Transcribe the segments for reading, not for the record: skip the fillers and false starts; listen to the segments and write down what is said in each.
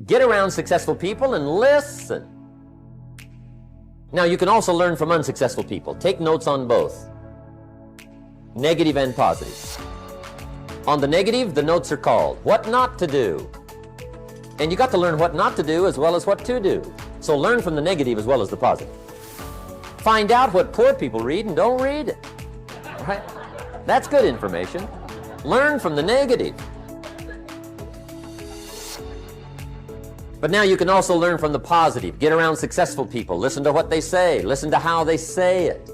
Get around successful people and listen. Now, you can also learn from unsuccessful people. Take notes on both, negative and positive. On the negative, the notes are called what not to do. And you got to learn what not to do as well as what to do. So learn from the negative as well as the positive. Find out what poor people read and don't read it. Right? That's good information. Learn from the negative. But now you can also learn from the positive. Get around successful people. Listen to what they say. Listen to how they say it.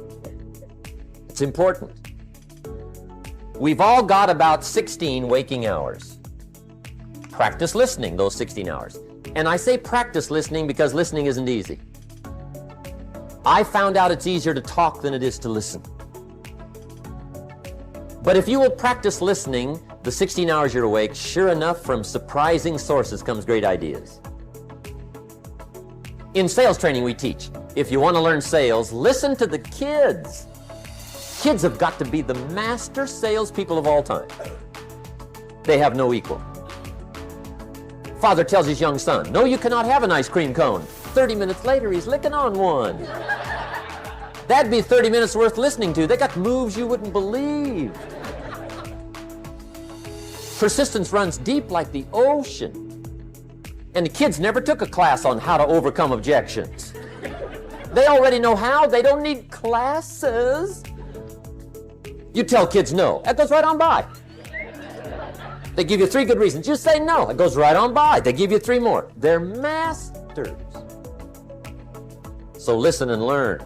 It's important. We've all got about 16 waking hours. Practice listening those 16 hours. And I say practice listening because listening isn't easy. I found out it's easier to talk than it is to listen. But if you will practice listening the 16 hours you're awake, sure enough, from surprising sources comes great ideas. In sales training we teach, if you want to learn sales, listen to the kids. Kids have got to be the master salespeople of all time. They have no equal. Father tells his young son, no, you cannot have an ice cream cone. 30 minutes later, he's licking on one. That'd be 30 minutes worth listening to. They got moves you wouldn't believe. Persistence runs deep like the ocean. And the kids never took a class on how to overcome objections. They already know how. They don't need classes. You tell kids no. That goes right on by. They give you 3 good reasons. You say no. It goes right on by. They give you 3 more. They're masters. So listen and learn.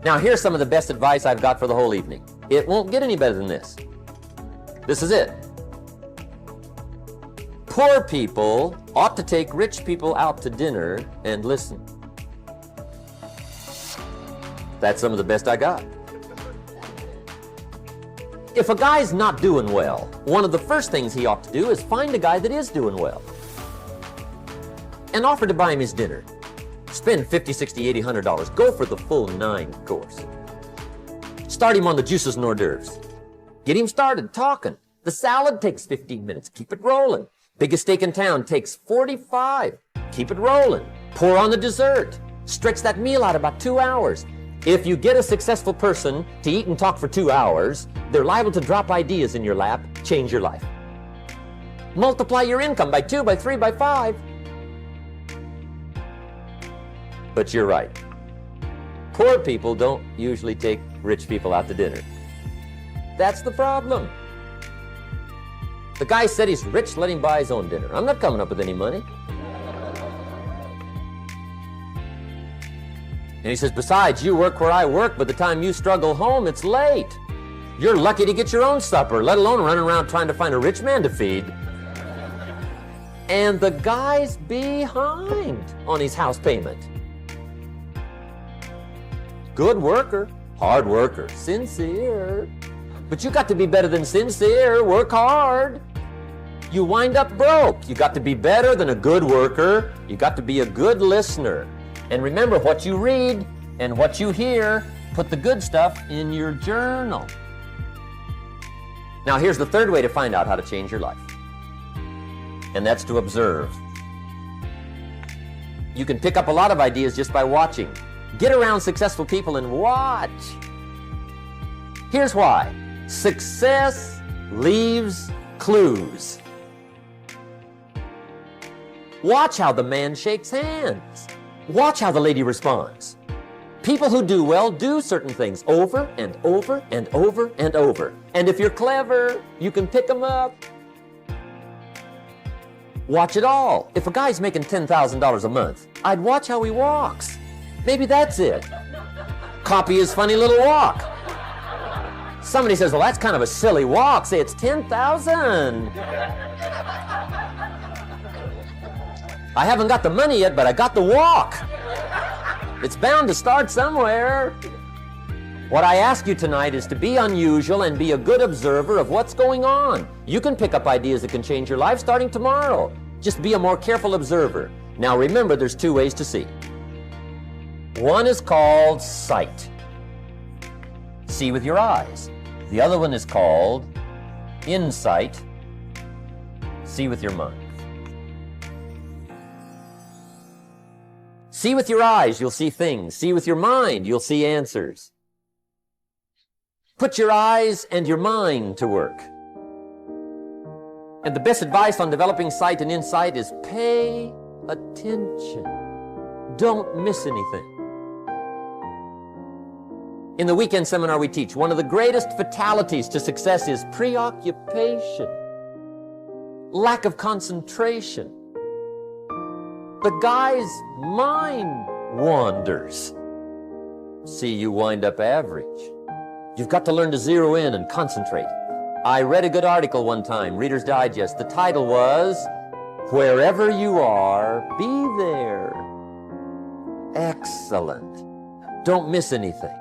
Now here's some of the best advice I've got for the whole evening. It won't get any better than this. This is it. Poor people ought to take rich people out to dinner and listen. That's some of the best I got. If a guy's not doing well, one of the first things he ought to do is find a guy that is doing well and offer to buy him his dinner. Spend $50, $60, $80, $100. Go for the full 9 course. Start him on the juices and hors d'oeuvres. Get him started talking. The salad takes 15 minutes. Keep it rolling. Biggest steak in town takes 45. Keep it rolling. Pour on the dessert. Stretch that meal out about 2 hours. If you get a successful person to eat and talk for 2 hours, they're liable to drop ideas in your lap, change your life. Multiply your income by 2, by 3, by 5. But you're right. Poor people don't usually take rich people out to dinner. That's the problem. The guy said he's rich, let him buy his own dinner. I'm not coming up with any money. And he says, besides, you work where I work. By the time you struggle home, it's late. You're lucky to get your own supper, let alone running around trying to find a rich man to feed. And the guy's behind on his house payment. Good worker, hard worker, sincere. But you got to be better than sincere. Work hard. You wind up broke. You got to be better than a good worker. You got to be a good listener. And remember, what you read and what you hear, put the good stuff in your journal. Now here's the third way to find out how to change your life. And that's to observe. You can pick up a lot of ideas just by watching. Get around successful people and watch. Here's why. Success leaves clues. Watch how the man shakes hands. Watch how the lady responds. People who do well do certain things over and over and over and over. And if you're clever, you can pick them up. Watch it all. If a guy's making $10,000 a month, I'd watch how he walks. Maybe that's it. Copy his funny little walk. Somebody says, well, that's kind of a silly walk. Say, it's 10,000. I haven't got the money yet, but I got the walk. It's bound to start somewhere. What I ask you tonight is to be unusual and be a good observer of what's going on. You can pick up ideas that can change your life starting tomorrow. Just be a more careful observer. Now remember, there's 2 ways to see. One is called sight. See with your eyes. The other one is called insight. See with your mind. See with your eyes, you'll see things. See with your mind, you'll see answers. Put your eyes and your mind to work. And the best advice on developing sight and insight is pay attention. Don't miss anything. In the weekend seminar we teach, one of the greatest fatalities to success is preoccupation, lack of concentration. The guy's mind wanders. See, you wind up average. You've got to learn to zero in and concentrate. I read a good article one time, Reader's Digest. The title was, "Wherever you are, be there." Excellent. Don't miss anything.